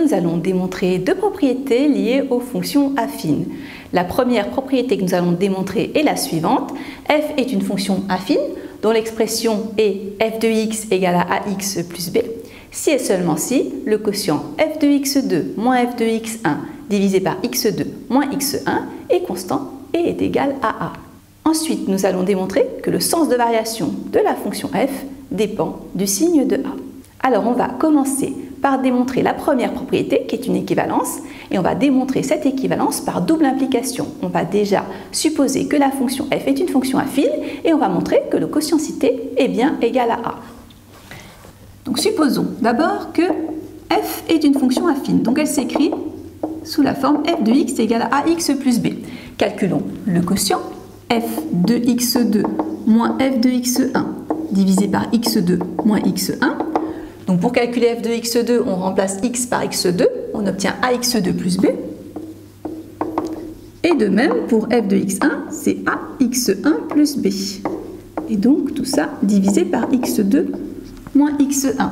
nous allons démontrer deux propriétés liées aux fonctions affines. La première propriété que nous allons démontrer est la suivante. F est une fonction affine dont l'expression est f de x égale à ax plus b, si et seulement si le quotient f de x2 moins f de x1 divisé par x2 moins x1 est constant et est égal à a. Ensuite, nous allons démontrer que le sens de variation de la fonction f dépend du signe de a. Alors, on va commencer par démontrer la première propriété qui est une équivalence et on va démontrer cette équivalence par double implication. On va déjà supposer que la fonction f est une fonction affine et on va montrer que le quotient cité est bien égal à a. Donc supposons d'abord que f est une fonction affine, donc elle s'écrit sous la forme f de x égale à ax plus b. Calculons le quotient f de x2 moins f de x1 divisé par x2 moins x1. Donc pour calculer f de x2, on remplace x par x2, on obtient ax2 plus b. Et de même pour f de x1, c'est ax1 plus b. Et donc tout ça divisé par x2 moins x1.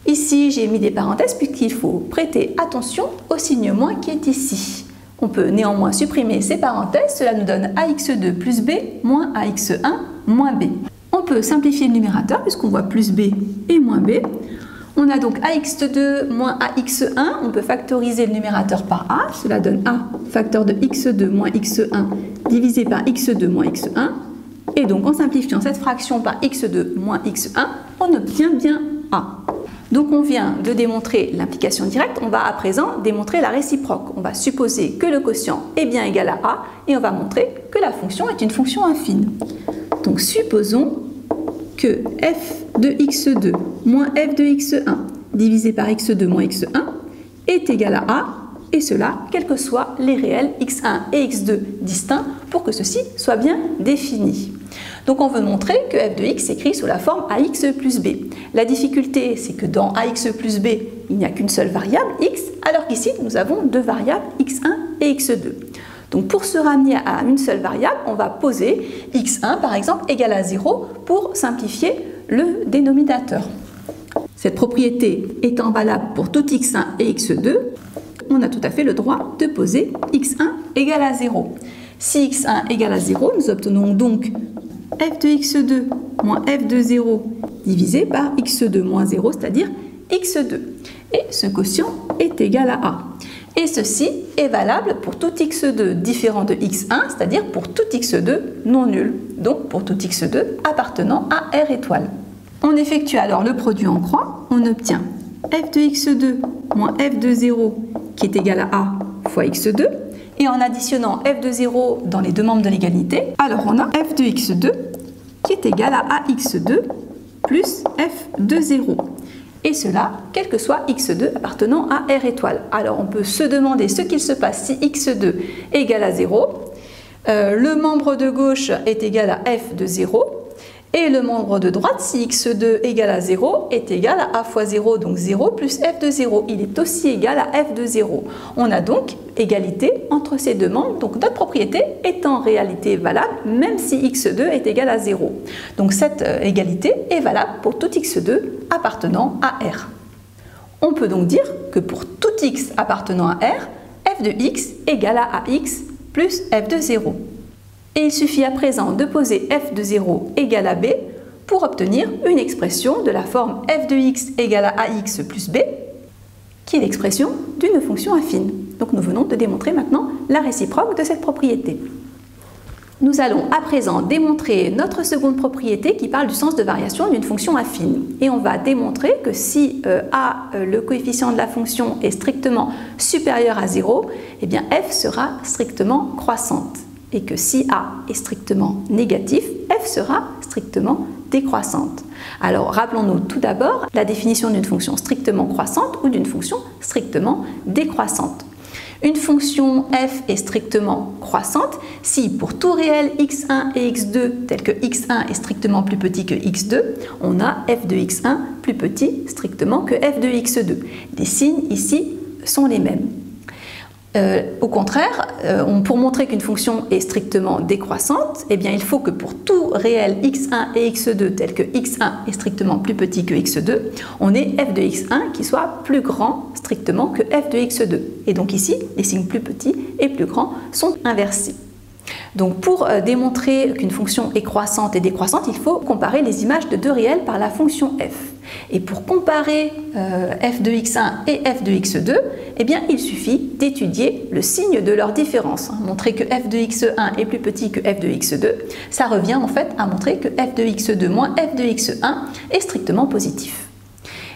Ici, j'ai mis des parenthèses puisqu'il faut prêter attention au signe moins qui est ici. On peut néanmoins supprimer ces parenthèses, cela nous donne ax2 plus b moins ax1 moins b. On peut simplifier le numérateur puisqu'on voit plus b et moins b. On a donc ax2 moins ax1, on peut factoriser le numérateur par a, cela donne a facteur de x2 moins x1 divisé par x2 moins x1. Et donc en simplifiant cette fraction par x2 moins x1, on obtient bien a. Donc on vient de démontrer l'implication directe, on va à présent démontrer la réciproque. On va supposer que le quotient est bien égal à a et on va montrer que la fonction est une fonction affine. Donc supposons que f de x2 moins f de x1 divisé par x2 moins x1 est égal à a, et cela quels que soient les réels x1 et x2 distincts pour que ceci soit bien défini. Donc on veut montrer que f de x s'écrit sous la forme ax plus b. La difficulté, c'est que dans ax plus b, il n'y a qu'une seule variable, x, alors qu'ici nous avons deux variables, x1 et x2. Donc pour se ramener à une seule variable, on va poser x1 par exemple égal à 0 pour simplifier le dénominateur. Cette propriété étant valable pour tout x1 et x2, on a tout à fait le droit de poser x1 égal à 0. Si x1 égale à 0, nous obtenons donc f de x2 moins f de 0 divisé par x2 moins 0, c'est-à-dire x2. Et ce quotient est égal à a. Et ceci est valable pour tout x2 différent de x1, c'est-à-dire pour tout x2 non nul, donc pour tout x2 appartenant à R étoile. On effectue alors le produit en croix, on obtient f de x2 moins f de 0 qui est égal à a fois x2, et en additionnant f de 0 dans les deux membres de l'égalité, alors on a f de x2 qui est égal à ax2 plus f de 0. Et cela, quel que soit x2 appartenant à R étoile. Alors on peut se demander ce qu'il se passe si x2 est égal à 0. Le membre de gauche est égal à f de 0. Et le membre de droite, si x2 égale à 0, est égal à a fois 0, donc 0 plus f de 0. Il est aussi égal à f de 0. On a donc égalité entre ces deux membres. Donc notre propriété est en réalité valable, même si x2 est égal à 0. Donc cette égalité est valable pour tout x2 appartenant à R. On peut donc dire que pour tout x appartenant à R, f de x égale à ax plus f de 0. Et il suffit à présent de poser f de 0 égale à b pour obtenir une expression de la forme f de x égale à ax plus b, qui est l'expression d'une fonction affine. Donc nous venons de démontrer maintenant la réciproque de cette propriété. Nous allons à présent démontrer notre seconde propriété qui parle du sens de variation d'une fonction affine. Et on va démontrer que si a, le coefficient de la fonction, est strictement supérieur à 0, eh bien f sera strictement croissante. Et que si a est strictement négatif, f sera strictement décroissante. Alors rappelons-nous tout d'abord la définition d'une fonction strictement croissante ou d'une fonction strictement décroissante. Une fonction f est strictement croissante si pour tout réel x1 et x2 tel que x1 est strictement plus petit que x2, on a f de x1 plus petit strictement que f de x2. Les signes ici sont les mêmes. Au contraire, pour montrer qu'une fonction est strictement décroissante, eh bien, il faut que pour tout réel x1 et x2 tel que x1 est strictement plus petit que x2, on ait f de x1 qui soit plus grand strictement que f de x2. Et donc ici, les signes plus petits et plus grands sont inversés. Donc pour démontrer qu'une fonction est croissante et décroissante, il faut comparer les images de deux réels par la fonction f. Et pour comparer f de x1 et f de x2, eh bien, il suffit d'étudier le signe de leur différence. Montrer que f de x1 est plus petit que f de x2, ça revient en fait à montrer que f de x2 moins f de x1 est strictement positif.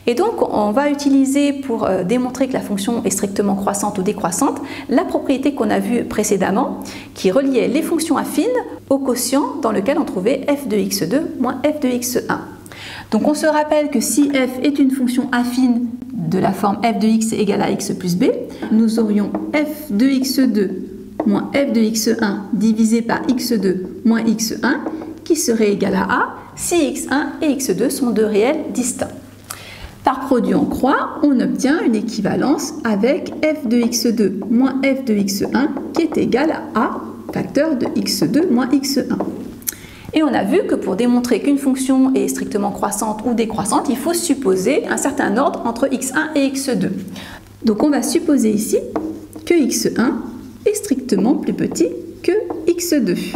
Et donc, on va utiliser pour démontrer que la fonction est strictement croissante ou décroissante la propriété qu'on a vue précédemment qui reliait les fonctions affines au quotient dans lequel on trouvait f de x2 moins f de x1. Donc on se rappelle que si f est une fonction affine de la forme f de x égale à x plus b, nous aurions f de x2 moins f de x1 divisé par x2 moins x1 qui serait égal à a si x1 et x2 sont deux réels distincts. Par produit en croix, on obtient une équivalence avec f de x2 moins f de x1 qui est égal à a facteur de x2 moins x1. Et on a vu que pour démontrer qu'une fonction est strictement croissante ou décroissante, il faut supposer un certain ordre entre x1 et x2. Donc on va supposer ici que x1 est strictement plus petit que x2.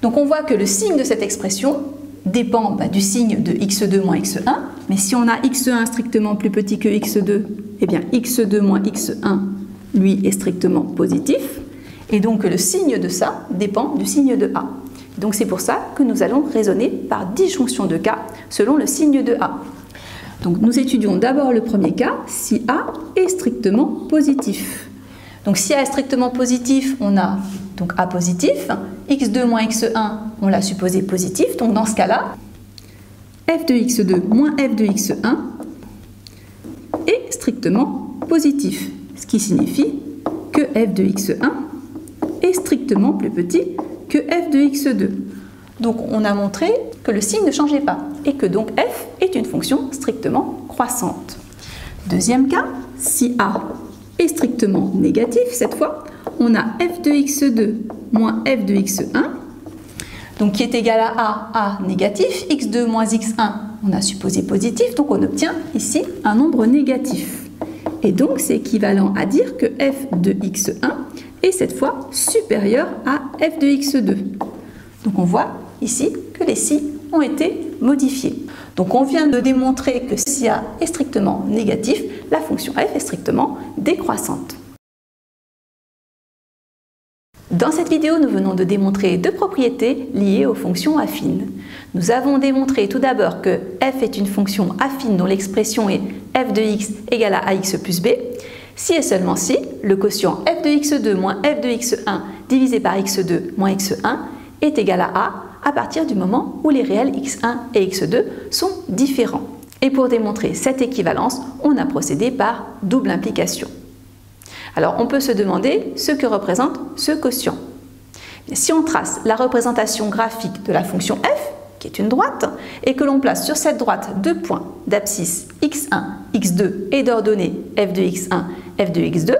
Donc on voit que le signe de cette expression dépend du signe de x2 moins x1, mais si on a x1 strictement plus petit que x2, eh bien x2 moins x1, lui, est strictement positif, et donc le signe de ça dépend du signe de a. Donc c'est pour ça que nous allons raisonner par disjonction de cas selon le signe de a. Donc nous étudions d'abord le premier cas, si a est strictement positif. Donc si a est strictement positif, on a donc a positif, x2 moins x1, on l'a supposé positif, donc dans ce cas-là, f de x2 moins f de x1 est strictement positif, ce qui signifie que f de x1 est strictement plus petit que f de x2. Donc on a montré que le signe ne changeait pas et que donc f est une fonction strictement croissante. Deuxième cas, si a est strictement négatif, cette fois, on a f de x2 moins f de x1, donc qui est égal à a négatif, x2 moins x1, on a supposé positif, donc on obtient ici un nombre négatif. Et donc c'est équivalent à dire que f de x1 est cette fois supérieur à f de x2. Donc on voit ici que les signes ont été modifiés. Donc on vient de démontrer que si a est strictement négatif, la fonction f est strictement décroissante. Dans cette vidéo, nous venons de démontrer deux propriétés liées aux fonctions affines. Nous avons démontré tout d'abord que f est une fonction affine dont l'expression est f de x égale à ax plus b, si et seulement si le quotient f de x2 moins f de x1 divisé par x2 moins x1 est égal à partir du moment où les réels x1 et x2 sont différents. Et pour démontrer cette équivalence, on a procédé par double implication. Alors on peut se demander ce que représente ce quotient. Si on trace la représentation graphique de la fonction f, qui est une droite, et que l'on place sur cette droite deux points d'abscisse x1, x2 et d'ordonnées f de x1, f de x2,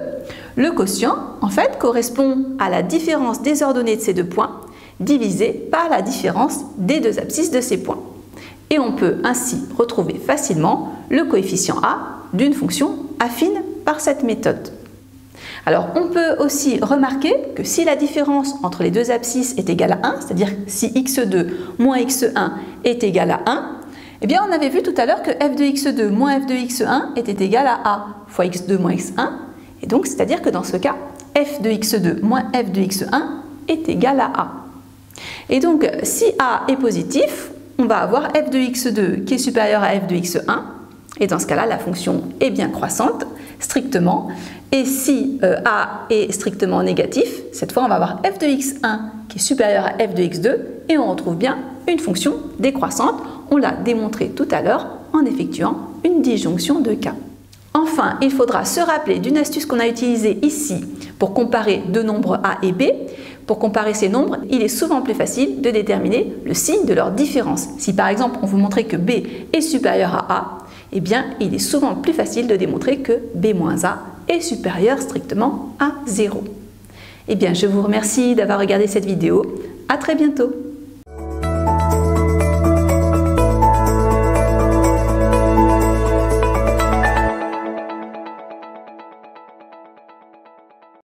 le quotient en fait correspond à la différence des ordonnées de ces deux points divisé par la différence des deux abscisses de ces points. Et on peut ainsi retrouver facilement le coefficient a d'une fonction affine par cette méthode. Alors on peut aussi remarquer que si la différence entre les deux abscisses est égale à 1, c'est-à-dire si x2 moins x1 est égal à 1, eh bien on avait vu tout à l'heure que f de x2 moins f de x1 était égal à a fois x2 moins x1, et donc c'est-à-dire que dans ce cas, f de x2 moins f de x1 est égal à a. Et donc si a est positif, on va avoir f de x2 qui est supérieur à f de x1, et dans ce cas-là, la fonction est bien croissante, strictement. Et si a est strictement négatif, cette fois on va avoir f de x1 qui est supérieur à f de x2, et on retrouve bien une fonction décroissante. On l'a démontré tout à l'heure en effectuant une disjonction de cas. Enfin, il faudra se rappeler d'une astuce qu'on a utilisée ici pour comparer deux nombres a et b. Pour comparer ces nombres, il est souvent plus facile de déterminer le signe de leur différence. Si par exemple on vous montrait que b est supérieur à a, eh bien il est souvent plus facile de démontrer que b moins a est supérieur strictement à 0. Eh bien, je vous remercie d'avoir regardé cette vidéo. À très bientôt.